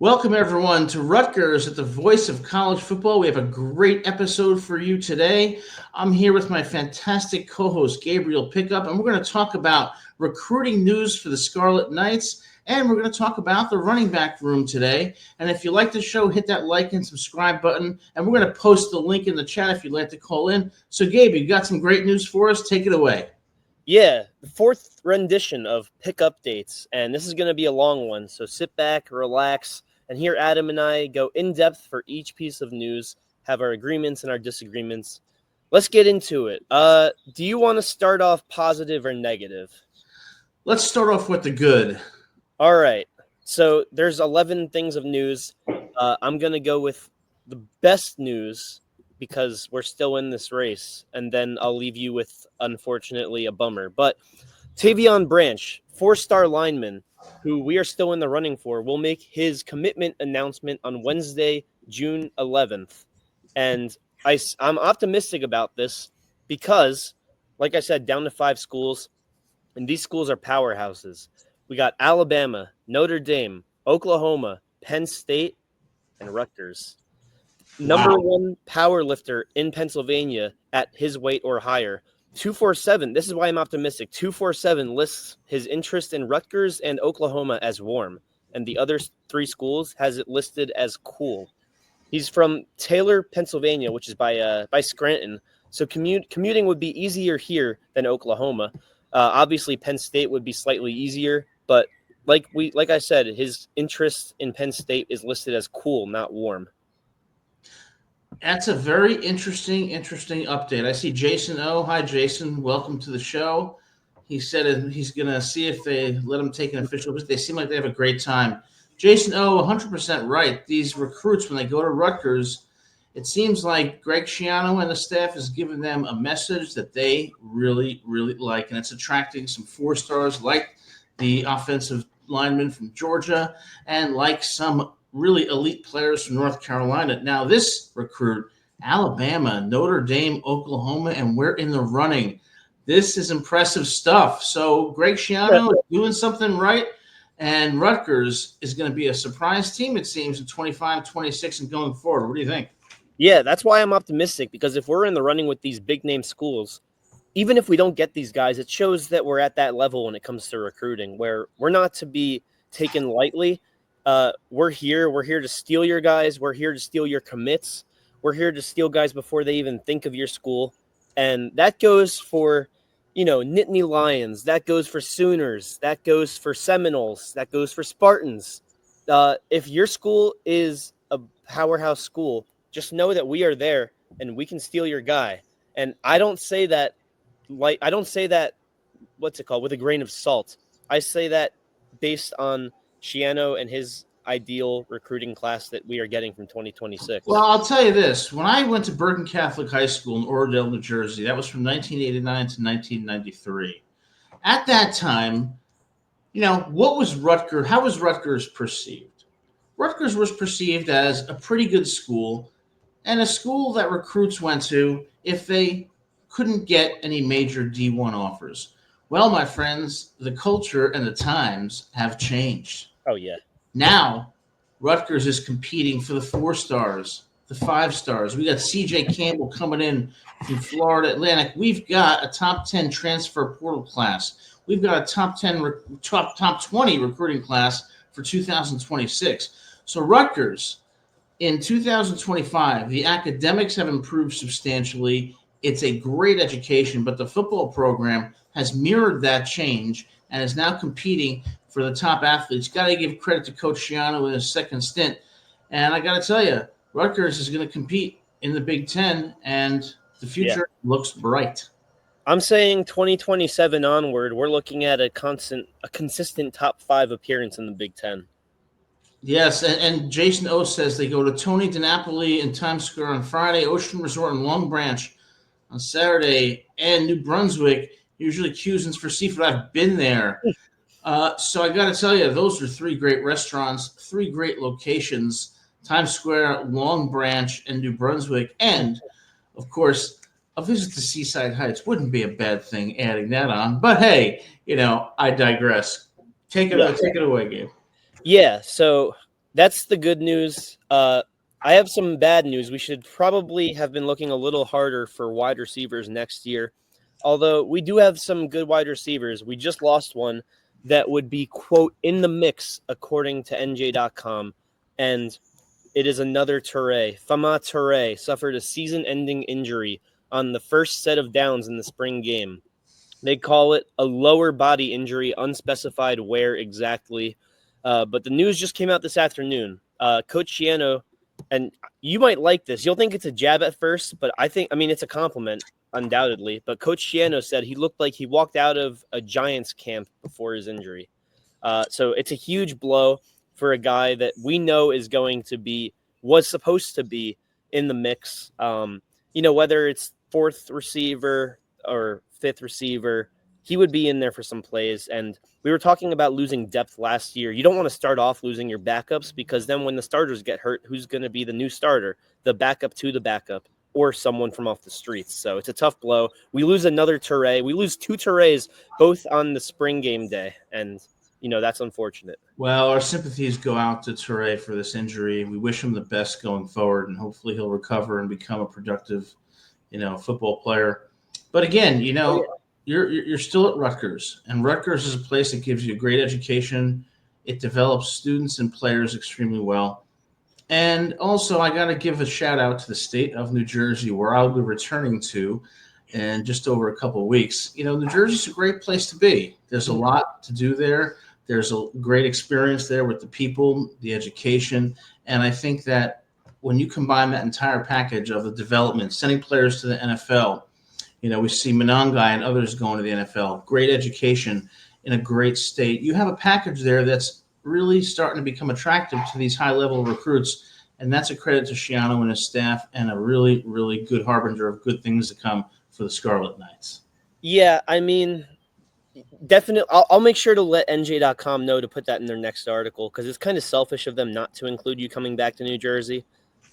Welcome, everyone, to Rutgers at the Voice of College Football. We have a great episode for you today. I'm here with my fantastic co-host, Gabriel Pickup, and we're going to talk about recruiting news for the Scarlet Knights, and we're going to talk about the running back room today. And if you like the show, hit that like and subscribe button, and we're going to post the link in the chat if you'd like to call in. So, Gabe, you got some great news for us. Take it away. Yeah, the fourth rendition of Pick Updates, and this is going to be a long one, so sit back, relax, and hear Adam and I go in-depth for each piece of news, have our agreements and our disagreements. Let's get into it. Do you want to start off positive or negative? Let's start off with the good. All right, so there's 11 things of news. I'm going to go with the best news, because we're still in this race, and then I'll leave you with, unfortunately, a bummer. But Tavion Branch, 4-star lineman, who we are still in the running for, will make his commitment announcement on Wednesday, June 11th. And I'm optimistic about this because, like I said, down to 5 schools, and these schools are powerhouses. We got Alabama, Notre Dame, Oklahoma, Penn State, and Rutgers. Number one power lifter in Pennsylvania at his weight or higher. 247. This is why I'm optimistic. 247 lists his interest in Rutgers and Oklahoma as warm, and the other 3 schools has it listed as cool. He's from Taylor, Pennsylvania, which is by Scranton. So commuting would be easier here than Oklahoma. Obviously, Penn State would be slightly easier, but like I said, his interest in Penn State is listed as cool, not warm. That's a very interesting update. I see Jason O. Hi, Jason. Welcome to the show. He said he's going to see if they let him take an official visit. They seem like they have a great time. Jason O., 100% right. These recruits, when they go to Rutgers, it seems like Greg Schiano and the staff is giving them a message that they really, really like, and it's attracting some 4-stars like the offensive lineman from Georgia and like some really elite players from North Carolina. Now, this recruit, Alabama, Notre Dame, Oklahoma, and we're in the running. This is impressive stuff. So Greg Schiano is doing something right, and Rutgers is going to be a surprise team, it seems, in 25, 26, and going forward. What do you think? Yeah, that's why I'm optimistic, because if we're in the running with these big-name schools, even if we don't get these guys, it shows that we're at that level when it comes to recruiting, where we're not to be taken lightly. We're here to steal your guys. We're here to steal your commits. We're here to steal guys before they even think of your school. And that goes for, Nittany Lions. That goes for Sooners. That goes for Seminoles. That goes for Spartans. If your school is a powerhouse school, just know that we are there and we can steal your guy. And I don't say that, with a grain of salt. I say that based on Schiano and his ideal recruiting class that we are getting from 2026. Well, I'll tell you this. When I went to Bergen Catholic High School in Oradell, New Jersey, that was from 1989 to 1993. At that time, what was Rutgers? How was Rutgers perceived? Rutgers was perceived as a pretty good school and a school that recruits went to if they couldn't get any major D1 offers. Well, my friends, the culture and the times have changed. Oh, yeah. Now, Rutgers is competing for the 4-stars, the 5-stars. We got C.J. Campbell coming in from Florida Atlantic. We've got a top 10 transfer portal class. We've got a top 20 recruiting class for 2026. So Rutgers, in 2025, the academics have improved substantially. It's a great education, but the football program has mirrored that change and is now competing for the top athletes. Got to give credit to Coach Schiano in his second stint. And I got to tell you, Rutgers is going to compete in the Big Ten, and the future looks bright. I'm saying 2027 onward, we're looking at a consistent top 5 appearance in the Big Ten. Yes, and Jason O says they go to Tony DiNapoli in Times Square on Friday, Ocean Resort in Long Branch on Saturday, and New Brunswick, usually Cuisines for seafood. I've been there. So I got to tell you, those are 3 great restaurants, 3 great locations, Times Square, Long Branch, and New Brunswick. And, of course, a visit to Seaside Heights wouldn't be a bad thing adding that on. But, hey, I digress. Take it away, Gabe. Yeah, so That's the good news. I have some bad news. We should probably have been looking a little harder for wide receivers next year. Although we do have some good wide receivers. We just lost one that would be, quote, in the mix, according to NJ.com. And it is another Toure. Fama Toure suffered a season-ending injury on the first set of downs in the spring game. They call it a lower body injury, unspecified where exactly. But the news just came out this afternoon. Coach Shiano, and you might like this. You'll think it's a jab at first, but I mean, it's a compliment, undoubtedly. But Coach Shiano said he looked like he walked out of a Giants camp before his injury. So it's a huge blow for a guy that we know was supposed to be in the mix. Whether it's fourth receiver or fifth receiver, he would be in there for some plays. And we were talking about losing depth last year. You don't want to start off losing your backups, because then when the starters get hurt, who's going to be the new starter? The backup to the backup, or someone from off the streets. So it's a tough blow. We lose another Toure. We lose two Toures, both on the spring game day. And, that's unfortunate. Well, our sympathies go out to Toure for this injury. We wish him the best going forward, and hopefully he'll recover and become a productive, football player. But again, you're still at Rutgers, and Rutgers is a place that gives you a great education. It develops students and players extremely well. And also, I got to give a shout out to the state of New Jersey, where I'll be returning to in just over a couple of weeks. New Jersey's a great place to be. There's a lot to do there. There's a great experience there with the people, the education. And I think that when you combine that entire package of the development, sending players to the NFL, we see Monangai and others going to the NFL, great education in a great state. You have a package there that's really starting to become attractive to these high-level recruits. And that's a credit to Shiano and his staff, and a really, really good harbinger of good things to come for the Scarlet Knights. Yeah, I mean, definitely. I'll make sure to let NJ.com know to put that in their next article, because it's kind of selfish of them not to include you coming back to New Jersey.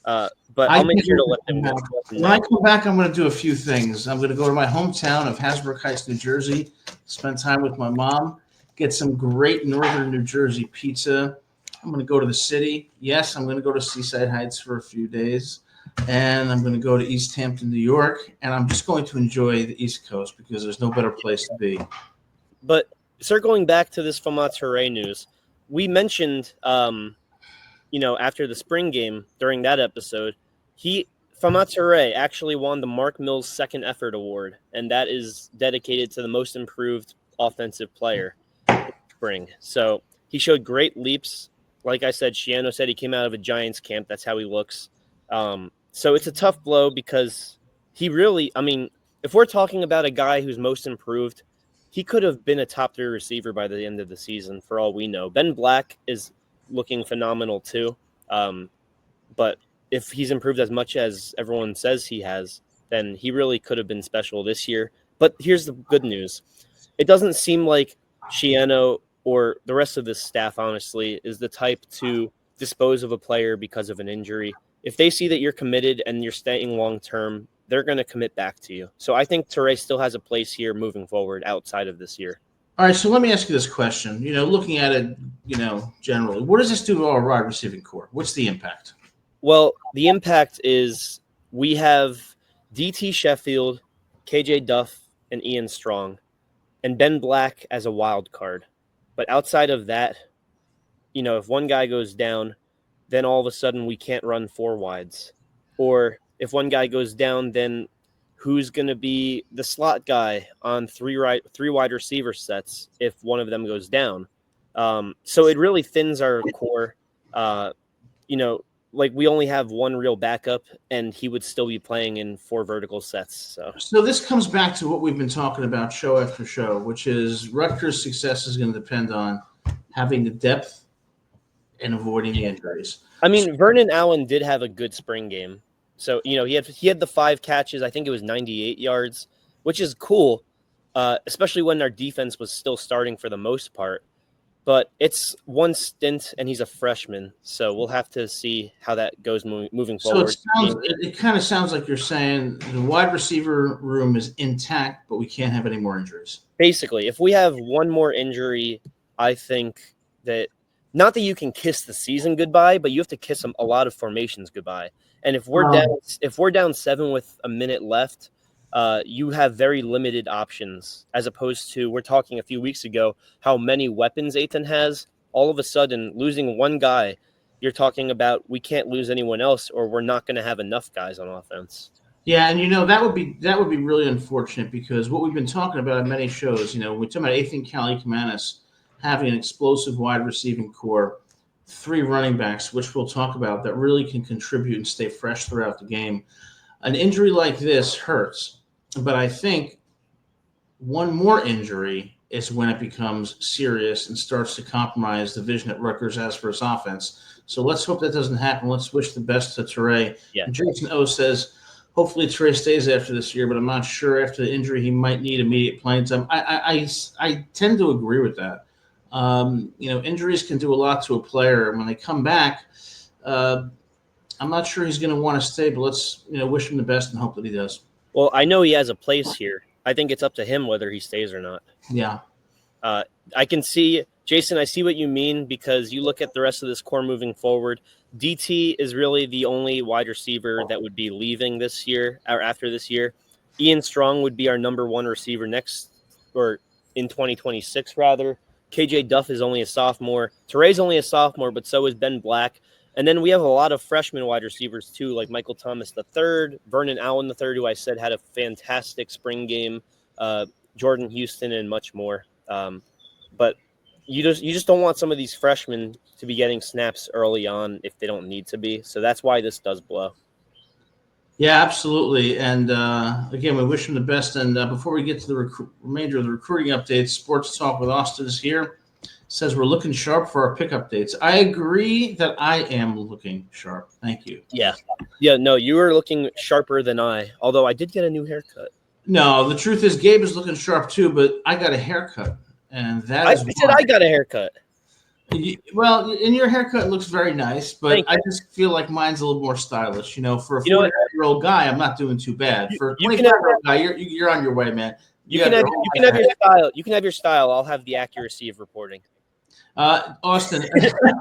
But I'll make sure to let them know. When I come back, I'm going to do a few things. I'm going to go to my hometown of Hasbrook Heights, New Jersey, spend time with my mom, get some great northern New Jersey pizza. I'm going to go to the city. Yes, I'm going to go to Seaside Heights for a few days. And I'm going to go to East Hampton, New York. And I'm just going to enjoy the East Coast, because there's no better place to be. But circling back to this Fama Toure news, we mentioned, after the spring game during that episode, Fama Toure actually won the Mark Mills Second Effort Award, and that is dedicated to the most improved offensive player in spring. So he showed great leaps. Like I said, Shiano said he came out of a Giants camp. That's how he looks. So it's a tough blow, because he really, if we're talking about a guy who's most improved, he could have been a top 3 receiver by the end of the season, for all we know. Ben Black is looking phenomenal too. But if he's improved as much as everyone says he has, then he really could have been special this year. But here's the good news. It doesn't seem like Shiano or the rest of this staff, honestly, is the type to dispose of a player because of an injury. If they see that you're committed and you're staying long-term, they're going to commit back to you. So I think Toure still has a place here moving forward outside of this year. All right, so let me ask you this question. Looking at it, generally, what does this do to our wide receiving core? What's the impact? Well, the impact is we have DT Sheffield, KJ Duff, and Ian Strong, and Ben Black as a wild card. But outside of that, if one guy goes down, then all of a sudden we can't run 4 wides. Or if one guy goes down, then who's going to be the slot guy on 3 wide receiver sets if one of them goes down? So it really thins our core. We only have one real backup, and he would still be playing in 4 vertical sets. So this comes back to what we've been talking about show after show, which is Rutgers' success is going to depend on having the depth and avoiding the injuries. Vernon Allen did have a good spring game. So, he had the 5 catches. I think it was 98 yards, which is cool, especially when our defense was still starting for the most part. But it's one stint, and he's a freshman, so we'll have to see how that goes moving forward. So it kind of sounds like you're saying the wide receiver room is intact, but we can't have any more injuries. Basically, if we have one more injury, I think that not that you can kiss the season goodbye, but you have to kiss a lot of formations goodbye. And if we're down 7 with a minute left, you have very limited options, as opposed to, we're talking a few weeks ago how many weapons Ethan has. All of a sudden, losing one guy, you're talking about we can't lose anyone else, or we're not going to have enough guys on offense. Yeah, and that would be really unfortunate, because what we've been talking about on many shows, we talk about Ethan Kaliakmanis having an explosive wide receiving core, 3 running backs, which we'll talk about, that really can contribute and stay fresh throughout the game. An injury like this hurts, but I think one more injury is when it becomes serious and starts to compromise the vision that Rutgers has for its offense. So let's hope that doesn't happen. Let's wish the best to Teray. Yeah. Jason O says, hopefully Teray stays after this year, but I'm not sure. After the injury, he might need immediate playing time. I tend to agree with that. Injuries can do a lot to a player, and when they come back, I'm not sure he's going to want to stay, but let's wish him the best and hope that he does. Well, I know he has a place here. I think it's up to him whether he stays or not. Yeah. I can see, Jason, I see what you mean, because you look at the rest of this core moving forward. DT is really the only wide receiver that would be leaving this year or after this year. Ian Strong would be our number 1 receiver next, or in 2026 rather. KJ Duff is only a sophomore. Teray's only a sophomore, but so is Ben Black. And then we have a lot of freshman wide receivers too, like Michael Thomas III, Vernon Allen III, who I said had a fantastic spring game, Jordan Houston, and much more. But you just don't want some of these freshmen to be getting snaps early on if they don't need to be. So that's why this does blow. Yeah, absolutely. And again, we wish him the best. And before we get to the remainder of the recruiting updates, Sports Talk with Austin is here. Says we're looking sharp for our pick updates. I agree that I am looking sharp. Thank you. Yeah. No, you were looking sharper than I, although I did get a new haircut. No, the truth is Gabe is looking sharp too, but I got a haircut, and that is why. I got a haircut. Well, and your haircut looks very nice, but I just feel like mine's a little more stylish. For a 40-year-old guy, I'm not doing too bad. For a 25-year-old guy, you're on your way, man. You can have your style. You can have your style. I'll have the accuracy of reporting. Austin,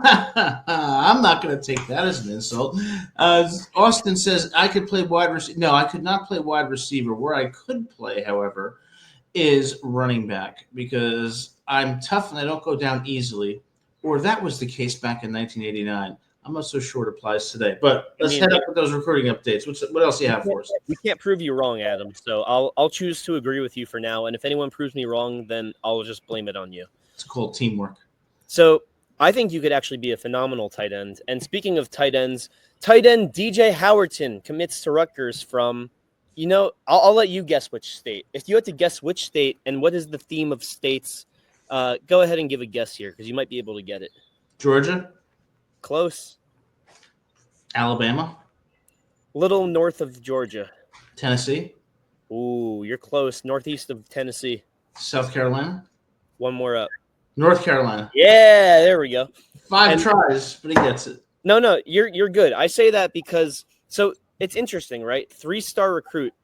I'm not going to take that as an insult. Austin says I could play wide receiver. No, I could not play wide receiver. Where I could play, however, is running back, because I'm tough and I don't go down easily. Or that was the case back in 1989. I'm not so sure it applies today. But let's head up with those recruiting updates. What else do you have for us? We can't prove you wrong, Adam. So I'll choose to agree with you for now. And if anyone proves me wrong, then I'll just blame it on you. It's called teamwork. So I think you could actually be a phenomenal tight end. And speaking of tight ends, tight end DJ Howerton commits to Rutgers from, I'll let you guess which state. If you had to guess which state and what is the theme of states, go ahead and give a guess here, because you might be able to get it. Georgia? Close. Alabama? Little north of Georgia. Tennessee? Ooh, you're close. Northeast of Tennessee. South Carolina? One more up. North Carolina. Yeah, there we go. 5 tries, but he gets it. No, you're good. I say that because it's interesting, right? 3-star recruit.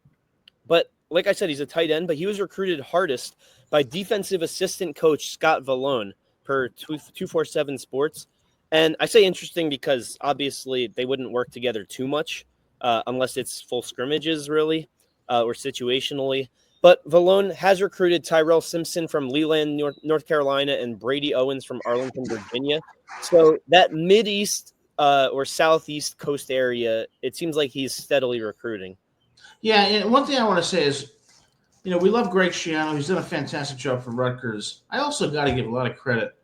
But like I said, he's a tight end, but he was recruited hardest by defensive assistant coach Scott Vallone per 247 Sports. And I say interesting because obviously they wouldn't work together too much unless it's full scrimmages, really, or situationally. But Vallone has recruited Tyrell Simpson from Leland, North Carolina, and Brady Owens from Arlington, Virginia. So that mid-east or southeast coast area, it seems like he's steadily recruiting. Yeah, and one thing I want to say is, we love Greg Schiano. He's done a fantastic job for Rutgers. I also got to give a lot of credit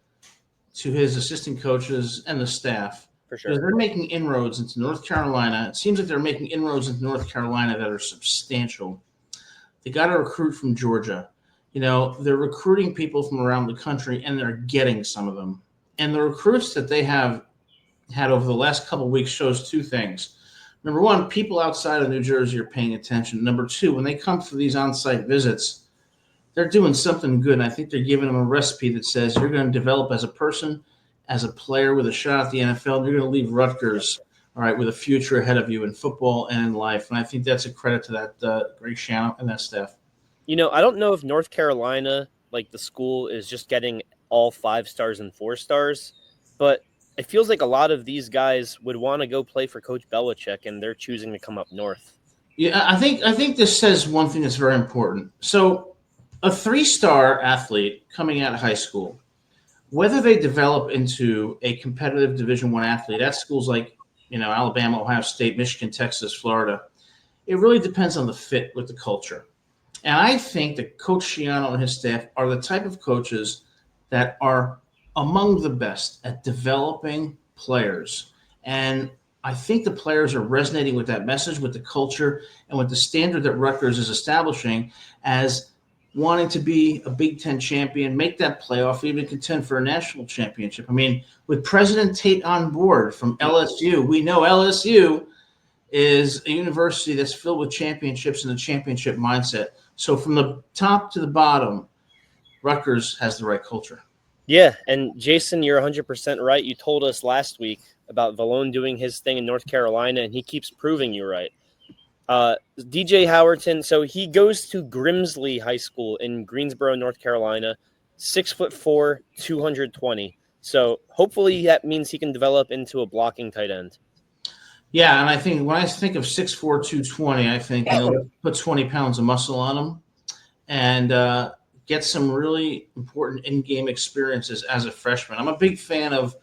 to his assistant coaches and the staff. For sure. Because they're making inroads into North Carolina. It seems like they're making inroads into North Carolina that are substantial. They got to recruit from Georgia. They're recruiting people from around the country, and they're getting some of them. And the recruits that they have had over the last couple of weeks shows 2 things. Number 1, people outside of New Jersey are paying attention. Number 2, when they come for these on-site visits, they're doing something good. And I think they're giving them a recipe that says you're going to develop as a person, as a player with a shot at the NFL. You're going to leave Rutgers, all right, with a future ahead of you in football and in life. And I think that's a credit to that Greg Schiano and that staff. I don't know if North Carolina, like the school, is just getting all 5 stars and 4 stars. but it feels like a lot of these guys would want to go play for Coach Belichick, and they're choosing to come up north. Yeah, I think this says one thing that's very important. So, a 3-star athlete coming out of high school, whether they develop into a competitive Division I athlete at schools like Alabama, Ohio State, Michigan, Texas, Florida, it really depends on the fit with the culture. And I think that Coach Schiano and his staff are the type of coaches that are among the best at developing players. And I think the players are resonating with that message, with the culture, and with the standard that Rutgers is establishing as wanting to be a Big Ten champion, make that playoff, even contend for a national championship. I mean, with President Tate on board from LSU, we know LSU is a university that's filled with championships and a championship mindset. So from the top to the bottom, Rutgers has the right culture. Yeah, and Jason, you're 100% right. You told us last week about Valone doing his thing in North Carolina, and he keeps proving you right. DJ Howerton, so he goes to Grimsley High School in Greensboro, North Carolina, 6'4", 220. So hopefully that means he can develop into a blocking tight end. Yeah, and I think when I think of 6'4", 220, I think put 20 pounds of muscle on him and get some really important in-game experiences as a freshman. I'm a big fan of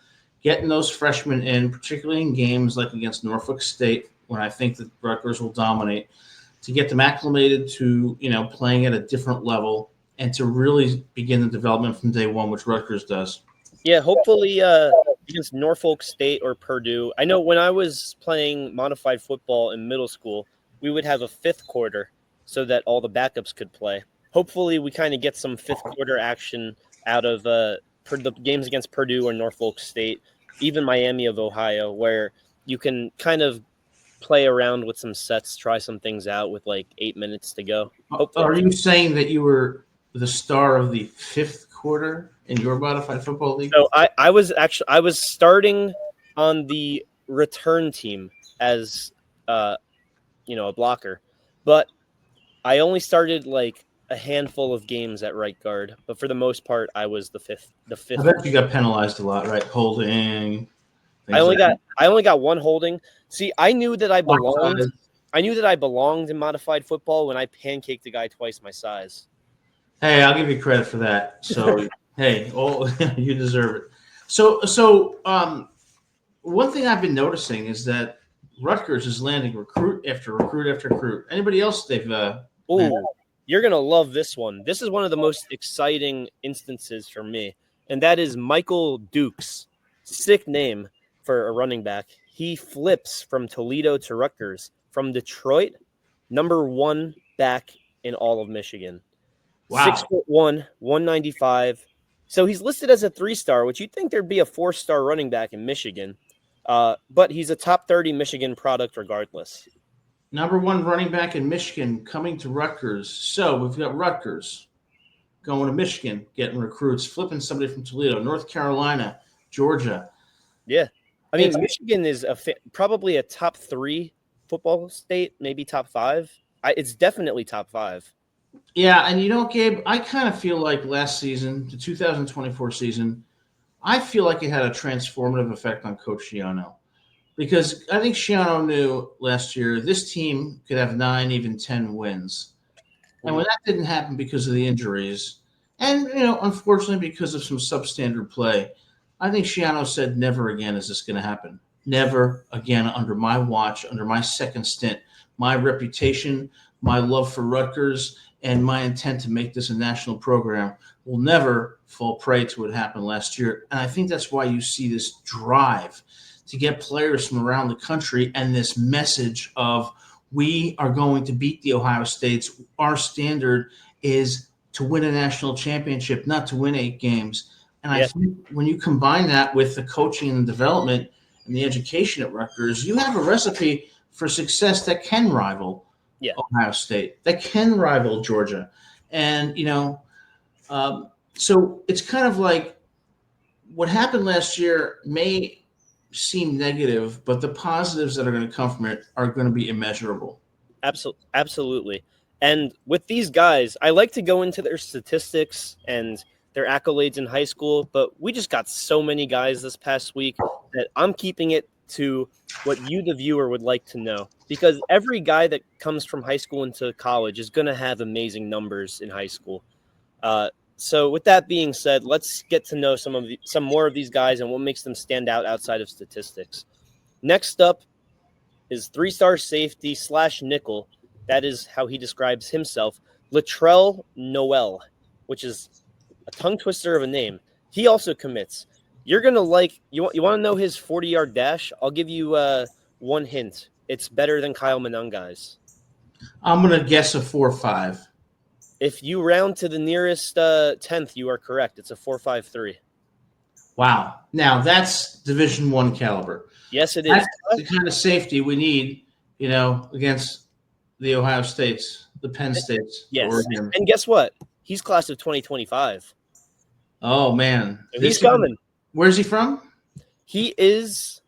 getting those freshmen in, particularly in games like against Norfolk State, when I think that Rutgers will dominate, to get them acclimated to playing at a different level and to really begin the development from day one, which Rutgers does. Yeah, hopefully against Norfolk State or Purdue. I know when I was playing modified football in middle school, we would have a fifth quarter so that all the backups could play. Hopefully we kind of get some fifth quarter action out of the games against Purdue or Norfolk State, even Miami of Ohio, where you can kind of play around with some sets, try some things out with like 8 minutes to go. Hopefully. Are you saying that you were the star of the fifth quarter in your modified football league? So I was starting on the return team as a blocker, but I only started like a handful of games at right guard. But for the most part, I was the fifth. I bet you got penalized a lot, right? Holding. I only got one holding. See, I knew that I belonged. I knew that I belonged in modified football when I pancaked a guy twice my size. Hey, I'll give you credit for that. So, hey, you deserve it. So, one thing I've been noticing is that Rutgers is landing recruit after recruit after recruit. Anybody else they've you're going to love this one. This is one of the most exciting instances for me, and that is Michael Dukes. Sick name for a running back. He flips from Toledo to Rutgers, from Detroit, number 1 back in all of Michigan. Wow. 6'1", 195. So he's listed as a 3-star, which you'd think there'd be a 4-star running back in Michigan. But he's a top 30 Michigan product regardless. Number 1 running back in Michigan coming to Rutgers. So we've got Rutgers going to Michigan, getting recruits, flipping somebody from Toledo, North Carolina, Georgia. Yeah. I mean, Michigan is probably a top 3 football state, maybe top 5. It's definitely top 5. Yeah, and Gabe, I kind of feel like last season, the 2024 season, I feel like it had a transformative effect on Coach Schiano. Because I think Schiano knew last year this team could have 9, even 10 wins. And when that didn't happen because of the injuries, and unfortunately because of some substandard play, I think Schiano said, never again is this going to happen. Never again under my watch, under my second stint. My reputation, my love for Rutgers, and my intent to make this a national program will never fall prey to what happened last year. And I think that's why you see this drive to get players from around the country and this message of we are going to beat the Ohio States. Our standard is to win a national championship, not to win 8 games. And I think when you combine that with the coaching and development and the education at Rutgers, you have a recipe for success that can rival Ohio State, that can rival Georgia. And, so it's kind of like what happened last year may seem negative, but the positives that are going to come from it are going to be immeasurable. Absolutely. And with these guys, I like to go into their statistics and their accolades in high school, but we just got so many guys this past week that I'm keeping it to what you, the viewer, would like to know. Because every guy that comes from high school into college is going to have amazing numbers in high school. So with that being said, let's get to know some more of these guys and what makes them stand out outside of statistics. Next up is 3-star safety / nickel. That is how he describes himself. Latrell Noel, which is a tongue twister of a name. He also commits. You're gonna like you want to know his 40-yard dash? I'll give you one hint. It's better than Kyle Monangai's. I'm gonna guess a 4.5. If you round to the nearest 10th, you are correct. It's a 4.53. Wow. Now that's Division I caliber. Yes, it is. That's the kind of safety we need, against the Ohio States, the Penn States, Yes. Oregon. And guess what? He's class of 2025. Oh man, He's coming. Where's he from? He is.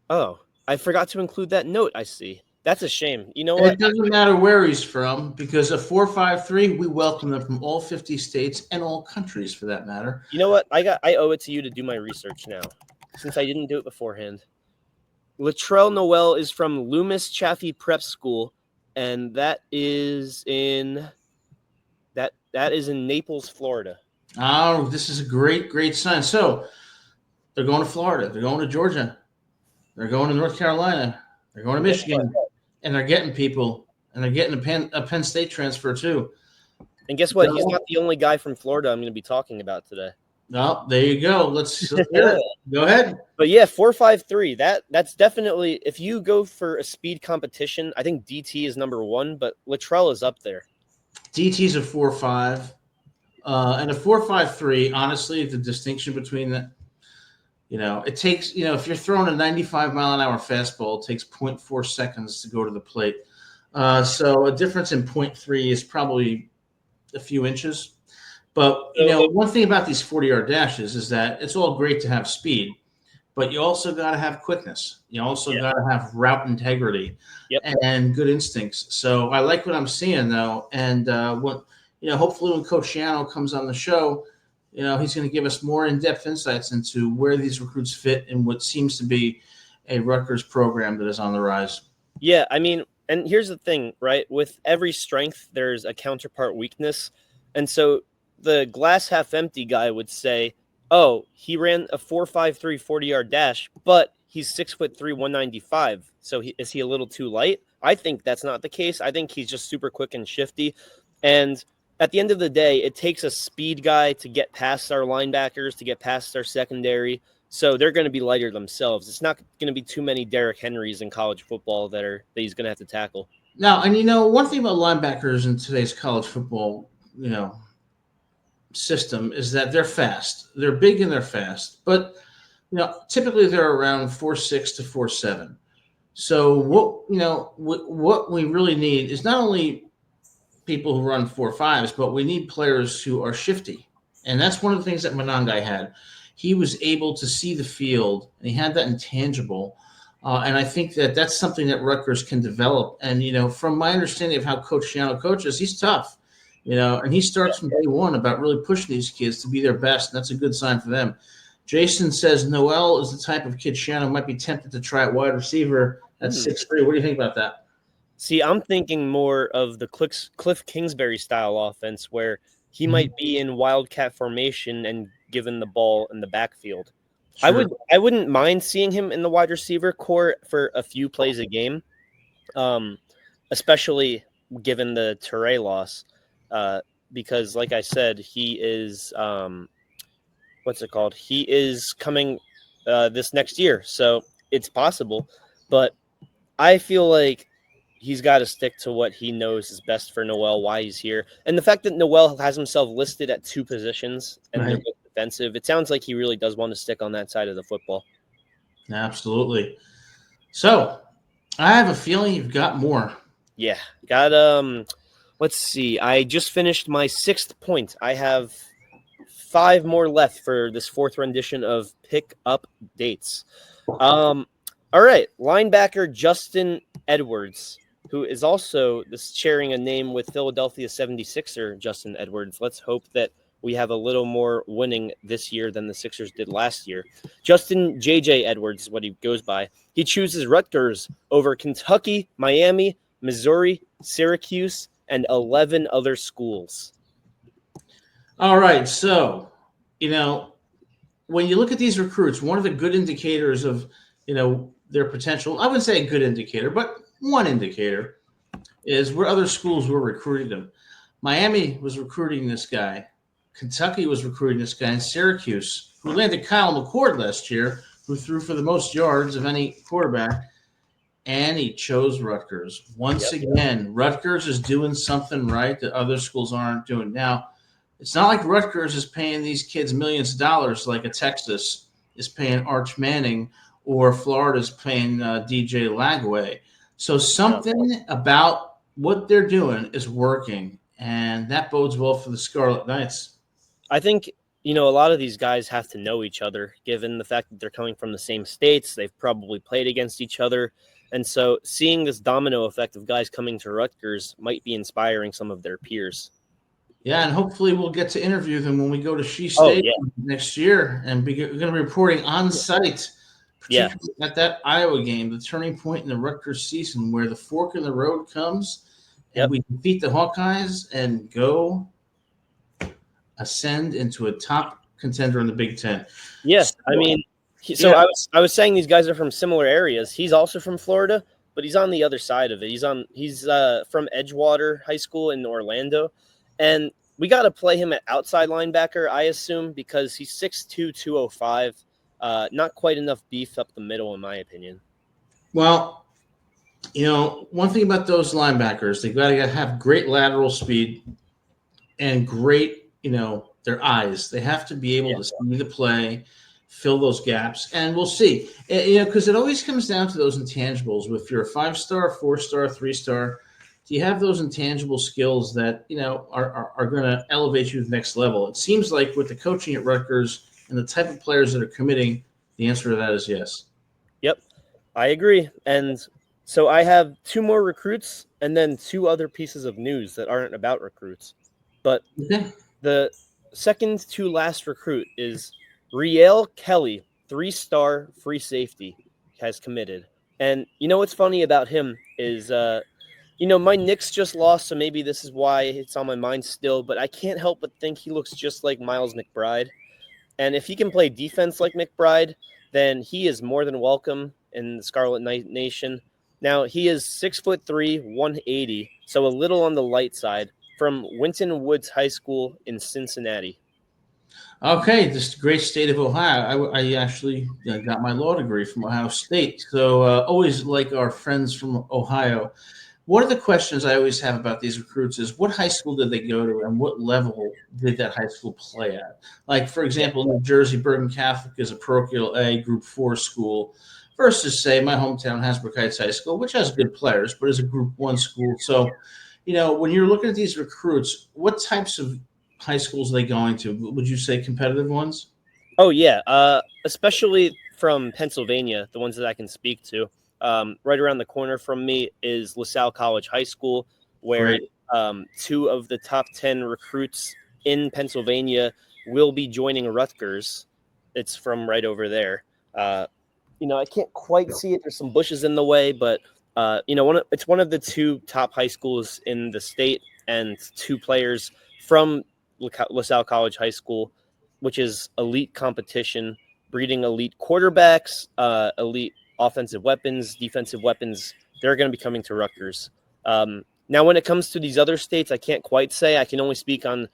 Oh, I forgot to include that note. I see. That's a shame. You know what? It doesn't matter where he's from because a 4.53, we welcome them from all 50 states and all countries for that matter. You know what? I owe it to you to do my research now, since I didn't do it beforehand. Latrell Noel is from Loomis Chaffee Prep School, and that is in Naples, Florida. Oh, this is a great sign. So they're going to Florida, they're going to Georgia, they're going to North Carolina, they're going to Michigan. And they're getting people, and they're getting a Penn State transfer too. And guess what? He's not the only guy from Florida I'm going to be talking about today. No, there you go. Let's go ahead. But yeah, 4.53. That's definitely, if you go for a speed competition, I think DT is number one, but Latrell is up there. DT's a 4.5, and a 4.53. Honestly, the distinction between that. It takes, if you're throwing a 95-mile-an-hour fastball, it takes 0.4 seconds to go to the plate. So a difference in 0.3 is probably a few inches. But, one thing about these 40-yard dashes is that it's all great to have speed, but you also got to have quickness. You also got to have route integrity and good instincts. So I like what I'm seeing, though. And, hopefully when Coach Shiano comes on the show, he's going to give us more in-depth insights into where these recruits fit in what seems to be a Rutgers program that is on the rise. Yeah, I mean, and here's the thing, right? With every strength, there's a counterpart weakness. And so the glass half empty guy would say, oh, he ran a 4.53 40-yard dash, but he's 6'3", 195. So is he a little too light? I think that's not the case. I think he's just super quick and shifty. And at the end of the day, it takes a speed guy to get past our linebackers, to get past our secondary. So they're going to be lighter themselves. It's not going to be too many Derrick Henrys in college football that he's going to have to tackle. Now, and one thing about linebackers in today's college football, system is that they're fast. They're big and they're fast. But, typically they're around 4.6 to 4.7. So what we really need is not only people who run 4.5s, but we need players who are shifty. And that's one of the things that Monangai had. He was able to see the field, and he had that intangible. And I think that that's something that Rutgers can develop. And, from my understanding of how Coach Shiano coaches, he's tough, and he starts from day one about really pushing these kids to be their best. And that's a good sign for them. Jason says Noel is the type of kid Shiano might be tempted to try at wide receiver at 6'3". What do you think about that? See, I'm thinking more of the Cliff Kingsbury style offense where he might be in wildcat formation and given the ball in the backfield. Sure. I wouldn't mind seeing him in the wide receiver core for a few plays a game, especially given the Toure loss, because like I said, he is He is coming this next year, so it's possible, but I feel like he's got to stick to what he knows is best for Noel, why he's here. And the fact that Noel has himself listed at 2 positions and they're both defensive, it sounds like he really does want to stick on that side of the football. Absolutely. So I have a feeling you've got more. Yeah. Got, let's see. I just finished my 6th point. I have 5 more left for this 4th rendition of Pick Up Dates. All right. Linebacker Justin Edwards, who is also sharing a name with Philadelphia 76er Justin Edwards. Let's hope that we have a little more winning this year than the Sixers did last year. Justin J.J. Edwards is what he goes by. He chooses Rutgers over Kentucky, Miami, Missouri, Syracuse, and 11 other schools. All right. So, when you look at these recruits, one of the good indicators of, their potential, I wouldn't say a good indicator, but one indicator is where other schools were recruiting them. Miami was recruiting this guy. Kentucky was recruiting this guy. And Syracuse, who landed Kyle McCord last year, who threw for the most yards of any quarterback, and he chose Rutgers. Once again, Rutgers is doing something right that other schools aren't doing. Now, it's not like Rutgers is paying these kids millions of dollars like a Texas is paying Arch Manning or Florida's paying DJ Lagway. So something about what they're doing is working, and that bodes well for the Scarlet Knights. I think, a lot of these guys have to know each other, given the fact that they're coming from the same states. They've probably played against each other. And so seeing this domino effect of guys coming to Rutgers might be inspiring some of their peers. Yeah, and hopefully we'll get to interview them when we go to Shea State next year, and we're going to be reporting on site, particularly at that Iowa game, the turning point in the Rutgers season where the fork in the road comes, and we defeat the Hawkeyes and go ascend into a top contender in the Big Ten. Yeah, I was saying these guys are from similar areas. He's also from Florida, but he's on the other side of it. He's from Edgewater High School in Orlando. And we got to play him at outside linebacker, I assume, because he's 6'2", 205. Not quite enough beef up the middle, in my opinion. Well, one thing about those linebackers, they got to have great lateral speed and great, their eyes. They have to be able to see the play, fill those gaps, and we'll see. Because it always comes down to those intangibles. If you're a 5-star, 4-star, 3-star, do you have those intangible skills that, are going to elevate you to the next level? It seems like with the coaching at Rutgers and the type of players that are committing, the answer to that is yes. Yep, I agree. And so I have 2 more recruits and then 2 other pieces of news that aren't about recruits. But the second to last recruit is Riel Kelly, 3-star free safety, has committed. And what's funny about him is my Knicks just lost, so maybe this is why it's on my mind still, but I can't help but think he looks just like Miles McBride. And if he can play defense like McBride, then he is more than welcome in the Scarlet Knight Nation. Now, he is 6'3", 180, so a little on the light side, from Winton Woods High School in Cincinnati. Okay, this great state of Ohio. I actually got my law degree from Ohio State, so always like our friends from Ohio. One of the questions I always have about these recruits is what high school did they go to and what level did that high school play at? Like, for example, New Jersey, Bergen Catholic is a parochial A, Group 4 school versus, say, my hometown, Hasbrook Heights High School, which has good players, but is a Group 1 school. So, when you're looking at these recruits, what types of high schools are they going to? Would you say competitive ones? Oh, yeah, especially from Pennsylvania, the ones that I can speak to. Right around the corner from me is LaSalle College High School, where 2 of the top 10 recruits in Pennsylvania will be joining Rutgers. It's from right over there. I can't quite see it. There's some bushes in the way, but it's one of the 2 top high schools in the state, and 2 players from LaSalle College High School, which is elite competition, breeding elite quarterbacks, elite offensive weapons, defensive weapons. They're going to be coming to Rutgers. Now, when it comes to these other states, I can't quite say. I can only speak on,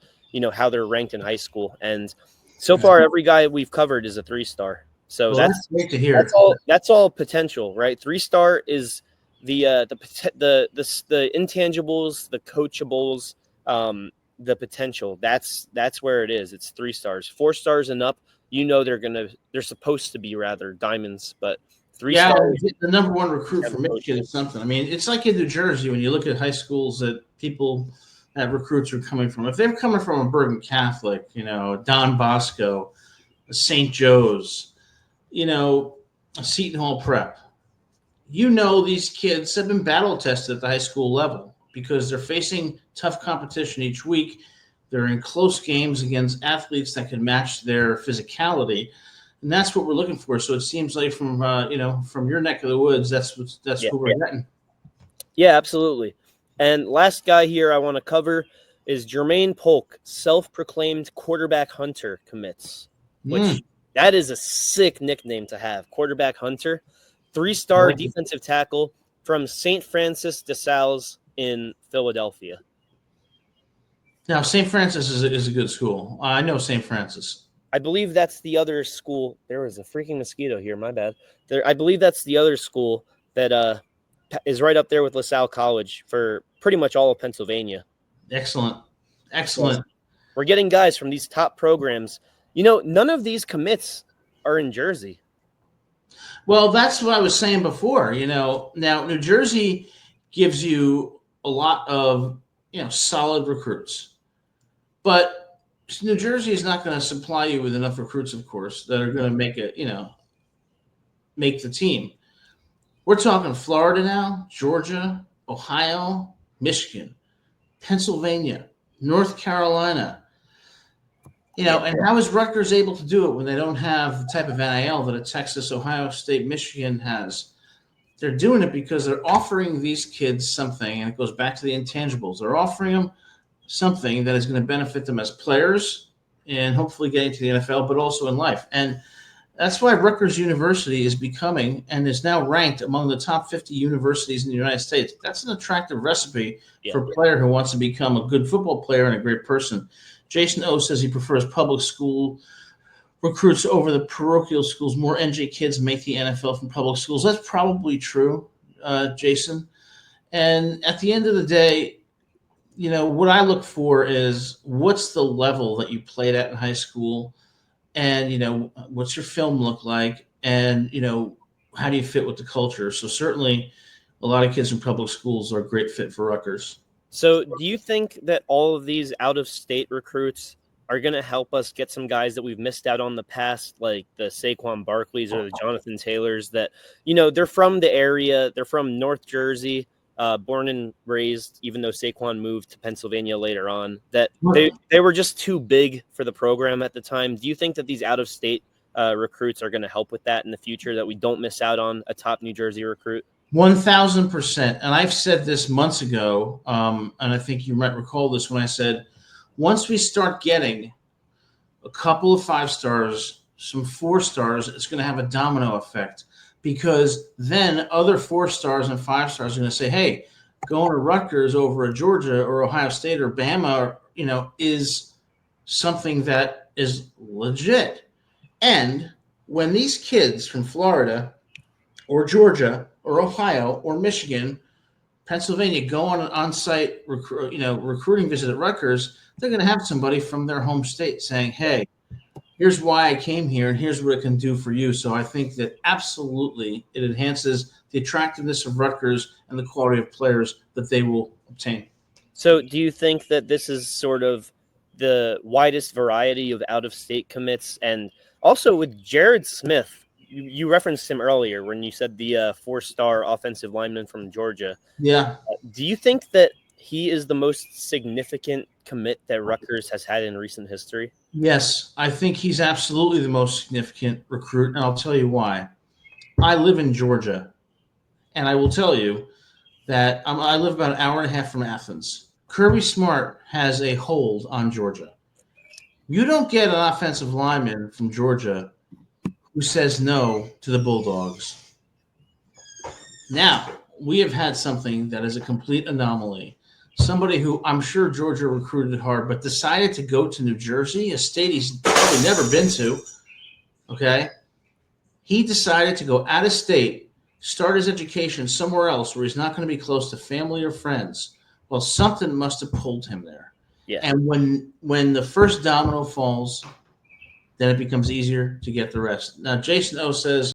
how they're ranked in high school. And so far, every guy we've covered is a 3-star. So that's great to hear. That's all potential, right? 3-star is the intangibles, the coachables, the potential. That's where it is. It's 3 stars. 4 stars and up, they're supposed to be rather diamonds, but 3 stars. The number 1 recruit from Michigan is something. I mean, it's like in New Jersey when you look at high schools that recruits are coming from. If they're coming from a Bergen Catholic, Don Bosco, St. Joe's, a Seton Hall Prep, these kids have been battle tested at the high school level because they're facing tough competition each week. They're in close games against athletes that can match their physicality, and that's what we're looking for. So it seems like from from your neck of the woods, that's Yeah. who we're getting. Yeah, absolutely. And last guy here I want to cover is Jermaine Polk, self-proclaimed quarterback hunter, commits, which that is a sick nickname to have. Quarterback hunter, 3-star Right. defensive tackle from St. Francis de Sales in Philadelphia. Now, St. Francis is a good school. I know St. Francis. I believe that's the other school. There was a freaking mosquito here. My bad. I believe that's the other school that is right up there with LaSalle College for pretty much all of Pennsylvania. Excellent. So we're getting guys from these top programs. None of these commits are in Jersey. Well, that's what I was saying before. Now New Jersey gives you a lot of solid recruits, but New Jersey is not going to supply you with enough recruits, of course, that are going to make the team. We're talking Florida now, Georgia, Ohio, Michigan, Pennsylvania, North Carolina. And how is Rutgers able to do it when they don't have the type of NIL that a Texas, Ohio State, Michigan has? They're doing it because they're offering these kids something, and it goes back to the intangibles. They're offering them something that is going to benefit them as players and hopefully getting to the NFL, but also in life. And that's why Rutgers University is becoming and is now ranked among the top 50 universities in the United States. That's an attractive recipe for a player who wants to become a good football player and a great person. Jason O says he prefers public school recruits over the parochial schools. More NJ kids make the NFL from public schools. That's probably true, Jason. And at the end of the day, what I look for is what's the level that you played at in high school, and what's your film look like, and how do you fit with the culture. So certainly a lot of kids from public schools are a great fit for Rutgers. So do you think that all of these out-of-state recruits are going to help us get some guys that we've missed out on in the past, like the Saquon Barkleys or the Jonathan Taylors that, they're from the area, they're from North Jersey, born and raised, even though Saquon moved to Pennsylvania later on, that they were just too big for the program at the time. Do you think that these out-of-state recruits are going to help with that in the future, that we don't miss out on a top New Jersey recruit? 1,000%. And I've said this months ago, and I think you might recall this when I said, once we start getting a couple of 5 stars, some 4 stars, it's going to have a domino effect, because then other 4 stars and 5 stars are going to say, hey, going to Rutgers over at Georgia or Ohio State or Bama, is something that is legit. And when these kids from Florida or Georgia or Ohio or Michigan, Pennsylvania go on an on-site recruiting visit at Rutgers, they're going to have somebody from their home state saying, hey, here's why I came here and here's what it can do for you. So I think that absolutely it enhances the attractiveness of Rutgers and the quality of players that they will obtain. So do you think that this is sort of the widest variety of out-of-state commits? And also with Jared Smith, you referenced him earlier when you said the 4-star offensive lineman from Georgia. Yeah. Do you think that he is the most significant commit that Rutgers has had in recent history? Yes, I think he's absolutely the most significant recruit, and I'll tell you why. I live in Georgia, and I will tell you that I live about an hour and a half from Athens. Kirby Smart has a hold on Georgia. You don't get an offensive lineman from Georgia who says no to the Bulldogs. Now, we have had something that is a complete anomaly. Somebody who I'm sure Georgia recruited hard, but decided to go to New Jersey, a state he's probably never been to. Okay? He decided to go out of state, start his education somewhere else where he's not going to be close to family or friends. Well, something must have pulled him there. Yeah. And when the first domino falls, then it becomes easier to get the rest. Now, Jason O says,